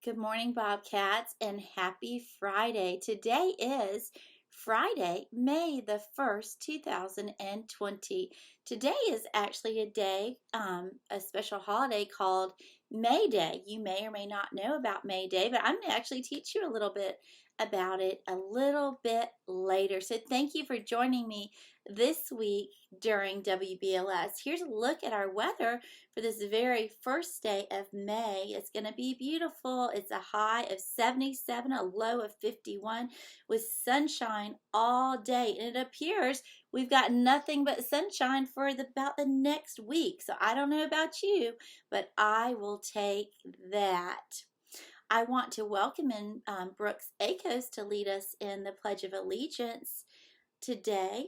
Good morning, Bobcats, and happy Friday. Today is Friday, May the 1st, 2020. Today is actually a day, a special holiday called May Day. You may or may not know about May Day, but I'm going to actually teach you a little bit about it a little bit later. So thank you for joining me this week during WBLS. Here's a look at our weather for this very first day of May. It's going to be beautiful. It's a high of 77, a low of 51 with sunshine all day. And it appears we've got nothing but sunshine for about the next week. So I don't know about you, but I will take that. I want to welcome in Brooks Akos to lead us in the Pledge of Allegiance today.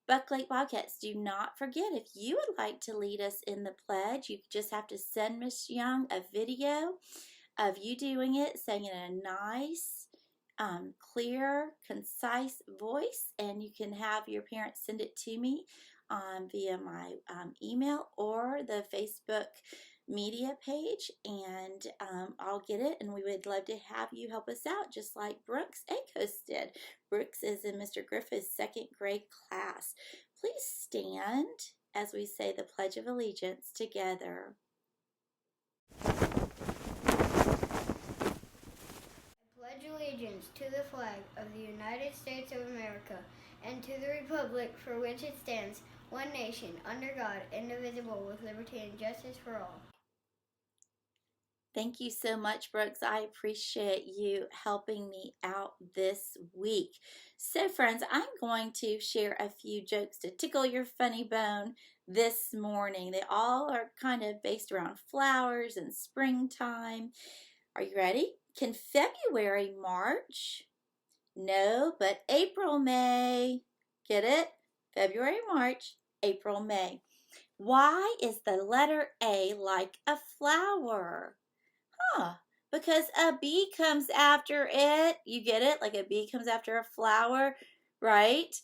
Buck Lake Bobcats, do not forget, if you would like to lead us in the pledge, you just have to send Miss Young a video of you doing it, saying it in a nice, clear, concise voice, and you can have your parents send it to me via my email or the Facebook media page, and I'll get it, and we would love to have you help us out just like Brooks Akos did. Brooks is in Mr. Griffith's second grade class. Please stand as we say the Pledge of Allegiance together. I pledge allegiance to the flag of the United States of America and to the republic for which it stands, one nation, under God, indivisible, with liberty and justice for all. Thank you so much, Brooks. I appreciate you helping me out this week. So, friends, I'm going to share a few jokes to tickle your funny bone this morning. They all are kind of based around flowers and springtime. Are you ready? Can February march? No, but April may. Get it? February, March, April, May. Why is the letter A like a flower? Because a bee comes after it. You get it? Like a bee comes after a flower, right?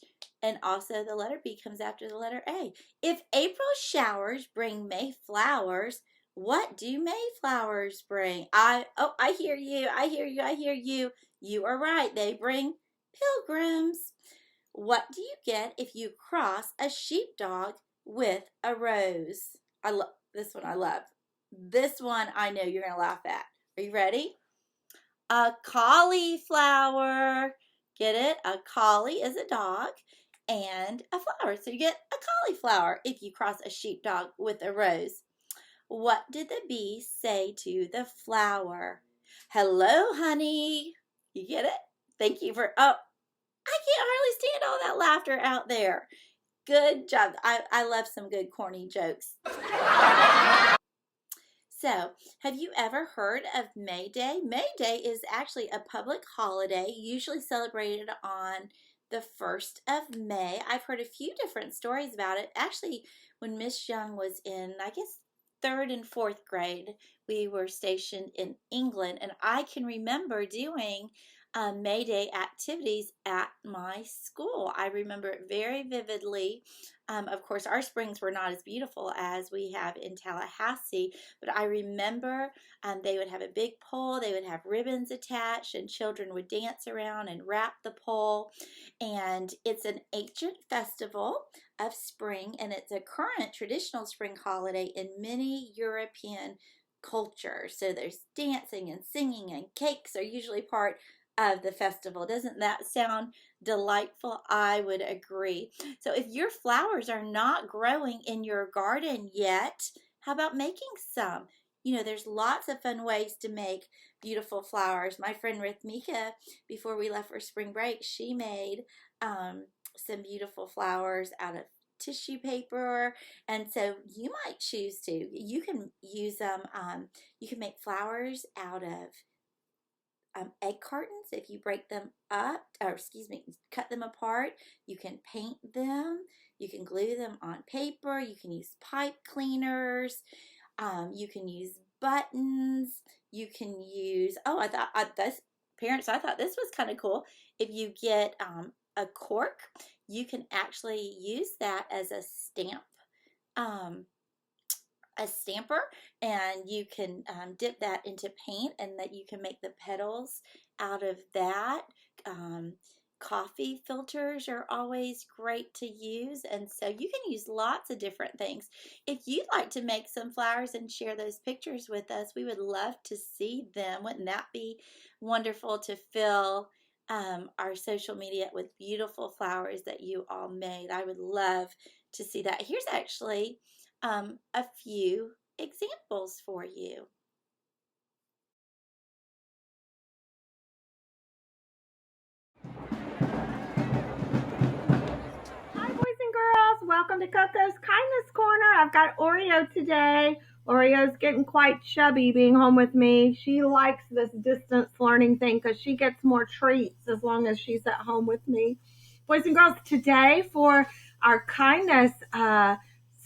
And also the letter B comes after the letter A. If April showers bring May flowers, what do May flowers bring? I hear you. I hear you. I hear you. You are right. They bring pilgrims. What do you get if you cross a sheepdog with a rose? I love this one. I love this one. I know you're going to laugh at. Are you ready? A cauliflower. Get it? A collie is a dog and a flower. So you get a cauliflower if you cross a sheepdog with a rose. What did the bee say to the flower? Hello, honey. You get it? Thank you for, I can't hardly stand all that laughter out there. Good job. I love some good corny jokes. So, have you ever heard of May Day? May Day is actually a public holiday, usually celebrated on the 1st of May. I've heard a few different stories about it. Actually, when Miss Young was in, I guess, 3rd and 4th grade, we were stationed in England, and I can remember doing May Day activities at my school. I remember it very vividly. Of course, our springs were not as beautiful as we have in Tallahassee, but I remember they would have a big pole, they would have ribbons attached, and children would dance around and wrap the pole. And it's an ancient festival of spring, and it's a current traditional spring holiday in many European cultures. So there's dancing and singing, and cakes are usually part of the festival. Doesn't that sound delightful? I would agree. So if your flowers are not growing in your garden yet, how about making some? You know, there's lots of fun ways to make beautiful flowers. My friend Rithmika, before we left for spring break, she made some beautiful flowers out of tissue paper, and so you might choose to. You can use them. You can make flowers out of egg cartons. If you break them up, or cut them apart, you can paint them, you can glue them on paper, you can use pipe cleaners, you can use buttons, you can use, I thought this was kind of cool. If you get a cork, you can actually use that as a stamp a stamper, and you can dip that into paint, and that you can make the petals out of that. Um, Coffee filters are always great to use, and so you can use lots of different things. If you'd like to make some flowers and share those pictures with us, we would love to see them. Wouldn't that be wonderful to fill our social media with beautiful flowers that you all made? I would love to see that. Here's actually a few examples for you. Hi, boys and girls. Welcome to Coco's Kindness Corner. I've got Oreo today. Oreo's getting quite chubby being home with me. She likes this distance learning thing because she gets more treats as long as she's at home with me. Boys and girls, today for our kindness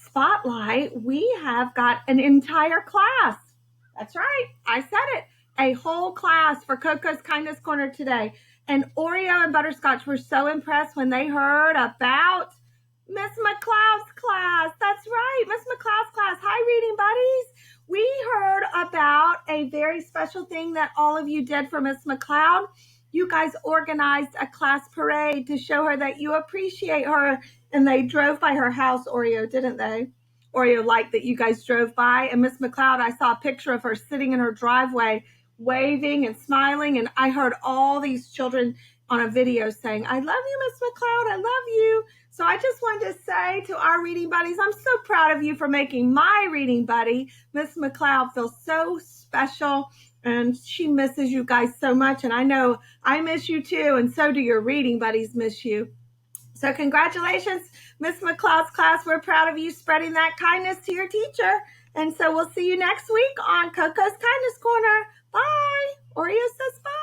spotlight, we have got an entire class. That's right. I said it. A whole class for Coco's Kindness Corner today. And Oreo and Butterscotch were so impressed when they heard about Miss McLeod's class. That's right, Miss McLeod's class. Hi, reading buddies. We heard about a very special thing that all of you did for Miss McLeod. You guys organized a class parade to show her that you appreciate her, and they drove by her house, Oreo, didn't they? Oreo liked that you guys drove by, and Miss McLeod, I saw a picture of her sitting in her driveway waving and smiling, and I heard all these children on a video saying, I love you, Miss McLeod, I love you. So I just wanted to say to our reading buddies, I'm so proud of you for making my reading buddy, Miss McLeod, feel so special, and she misses you guys so much, and I know I miss you too, and so do your reading buddies miss you. So congratulations, Miss McLeod's class. We're proud of you spreading that kindness to your teacher. And so we'll see you next week on Coco's Kindness Corner. Bye. Oreo says bye.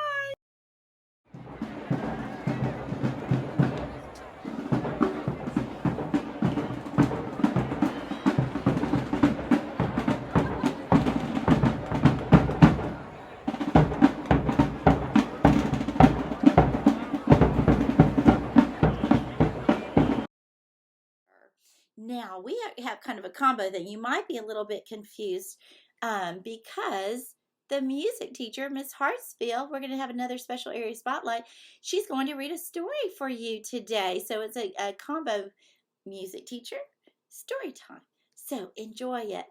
Now, we have kind of a combo that you might be a little bit confused because the music teacher, Miss Hartsfield, we're going to have another special area spotlight. She's going to read a story for you today. So it's a combo music teacher story time. So enjoy it.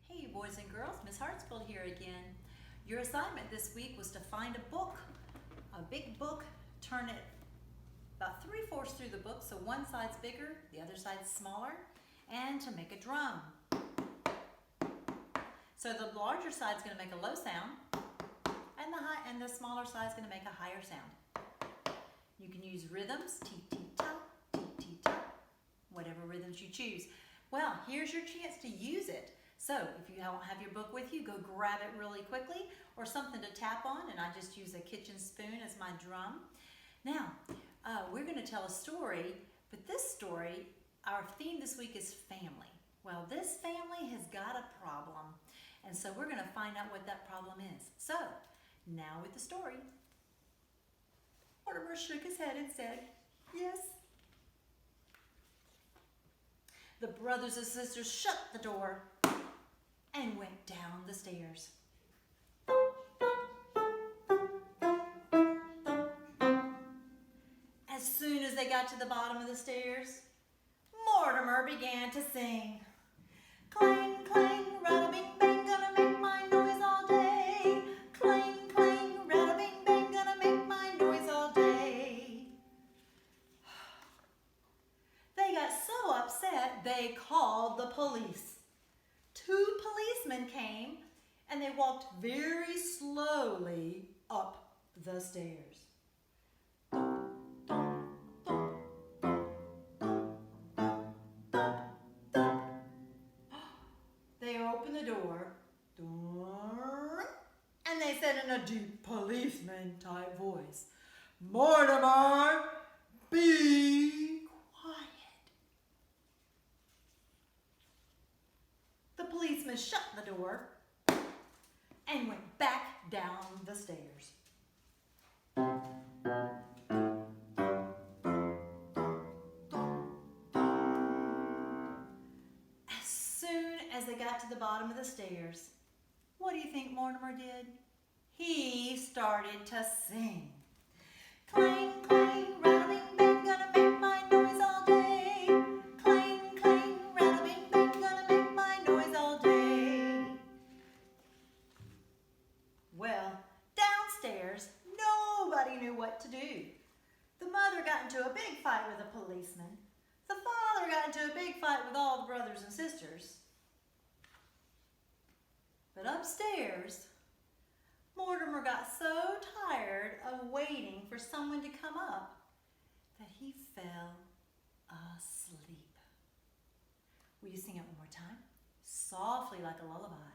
Hey boys and girls, Miss Hartsfield here again. Your assignment this week was to find a book, a big book, turn it about 3/4 through the book, so one side's bigger, the other side's smaller, and to make a drum. So the larger side's going to make a low sound, and the smaller side's going to make a higher sound. You can use rhythms, tee-tee-ta, tee-tee-ta, whatever rhythms you choose. Well, here's your chance to use it. So if you don't have your book with you, go grab it really quickly, or something to tap on, and I just use a kitchen spoon as my drum. Now, we're going to tell a story, but this story, our theme this week is family. Well, this family has got a problem, and so we're going to find out what that problem is. So, now with the story. Mortimer shook his head and said, yes. The brothers and sisters shut the door and went down the stairs. As soon as they got to the bottom of the stairs, Mortimer began to sing. Clang, clang, rada-bing-bang, gonna make my noise all day. Clang, clang, rada-bing-bang, gonna make my noise all day. They got so upset, they called the police. 2 policemen came, and they walked very slowly up the stairs. They opened the door, and they said in a deep policeman-type voice, Mortimer, be quiet. The policeman shut the door and went back down the stairs. as they got to the bottom of the stairs, what do you think Mortimer did? He started to sing. Clang, clang, rattling, bang, gonna make my noise all day. Clang, clang, rattling, bang, gonna make my noise all day. Well, downstairs, nobody knew what to do. The mother got into a big fight with a policeman. The father got into a big fight with all the brothers and sisters. But upstairs, Mortimer got so tired of waiting for someone to come up that he fell asleep. Will you sing it one more time? Softly like a lullaby.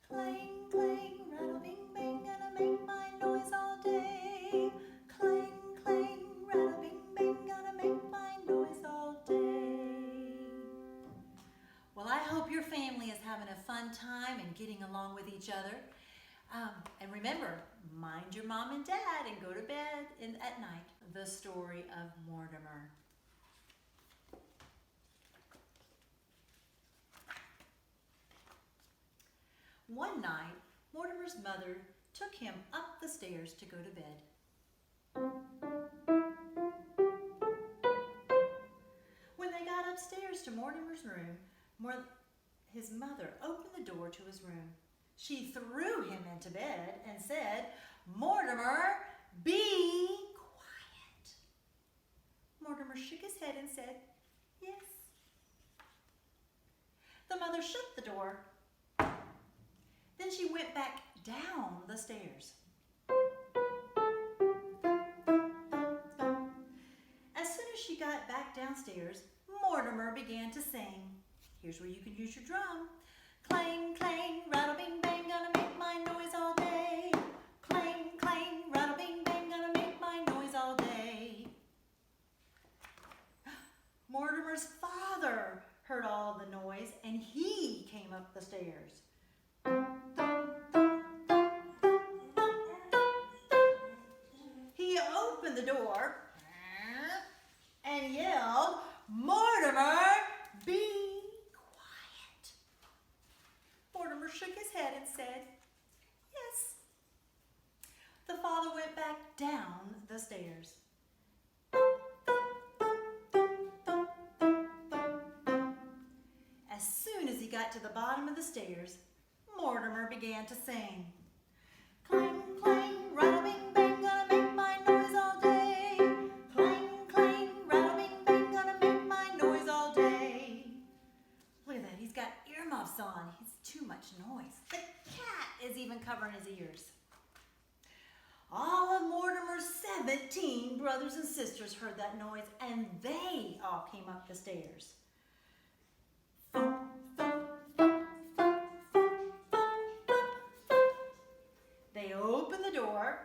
Clang, clang, rattle, bing, bang, gonna make my noise all day. Clang, clang, rattle, bing, bang, gonna make my noise all day. Well, I hope your family is having a fun time and getting along with each other. And remember, mind your mom and dad and go to bed at night. The story of Mortimer. One night, Mortimer's mother took him up the stairs to go to bed. When they got upstairs to Mortimer's room, his mother opened the door to his room. She threw him into bed and said, "Mortimer, be quiet." Mortimer shook his head and said, "Yes." The mother shut the door. Then she went back down the stairs. As soon as she got back downstairs, Mortimer began to sing. Here's where you can use your drum. Clang, clang, rattle, bing, bang, gonna make my noise all day. Clang, clang, rattle, bing, bang, gonna make my noise all day. Mortimer's father heard all of the noise and he came up the stairs. He opened the door and yelled, "Mortimer, be quiet." Mortimer shook his head and said, "Yes." The father went back down the stairs. As soon as he got to the bottom of the stairs, Mortimer began to sing. Clang, clang, rattle, bing, bang, gonna make my noise all day. Clang, clang, rattle, bing, bang, gonna make my noise all day. Look at that, he's got earmuffs on. He's too much noise. The cat is even covering his ears. All of Mortimer's 17 brothers and sisters heard that noise and they all came up the stairs. They opened the door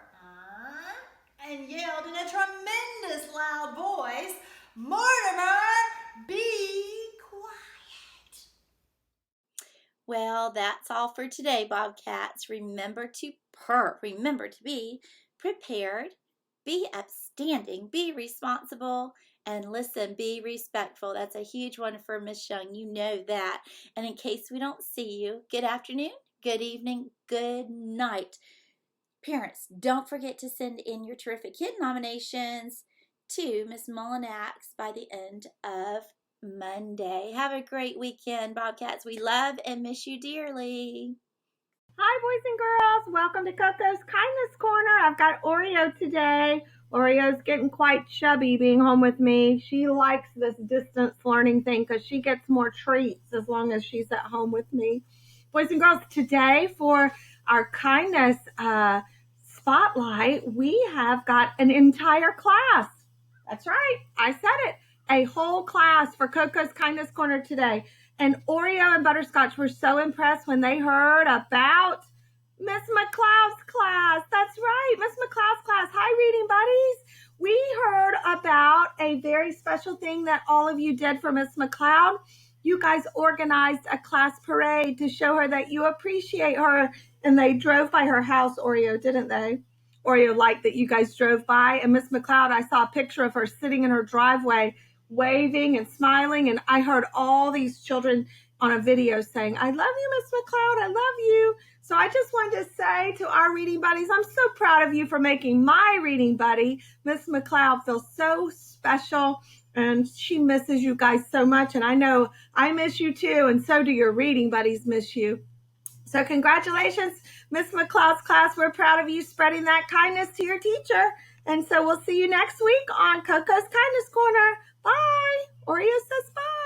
and yelled in a tremendous loud voice, "Mortimer, be quiet." Well, that's all for today, Bobcats. Remember to purr. Remember to be prepared, be upstanding, be responsible, and listen, be respectful. That's a huge one for Miss Young. You know that. And in case we don't see you, good afternoon, good evening, good night. Parents, don't forget to send in your terrific kid nominations to Miss Mullinax by the end of Monday. Have a great weekend, Bobcats. We love and miss you dearly. Hi, boys and girls. Welcome to Coco's Kindness Corner. I've got Oreo today. Oreo's getting quite chubby being home with me. She likes this distance learning thing because she gets more treats as long as she's at home with me. Boys and girls, today for our kindness spotlight, we have got an entire class. That's right. I said it. A whole class for Coco's Kindness Corner today. And Oreo and Butterscotch were so impressed when they heard about Miss McLeod's class. That's right, Miss McLeod's class. Hi, reading buddies. We heard about a very special thing that all of you did for Miss McLeod. You guys organized a class parade to show her that you appreciate her. And they drove by her house, Oreo, didn't they? Oreo liked that you guys drove by. And Miss McLeod, I saw a picture of her sitting in her driveway waving and smiling, and I heard all these children on a video saying, I love you, Miss McLeod, I love you. So I just wanted to say to our reading buddies, I'm so proud of you for making my reading buddy, Miss McLeod, feel so special. And she misses you guys so much. And I know I miss you too. And so do your reading buddies miss you. So congratulations, Miss McLeod's class. We're proud of you spreading that kindness to your teacher. And so we'll see you next week on Coco's Kindness Corner. Bye. Oreo says bye.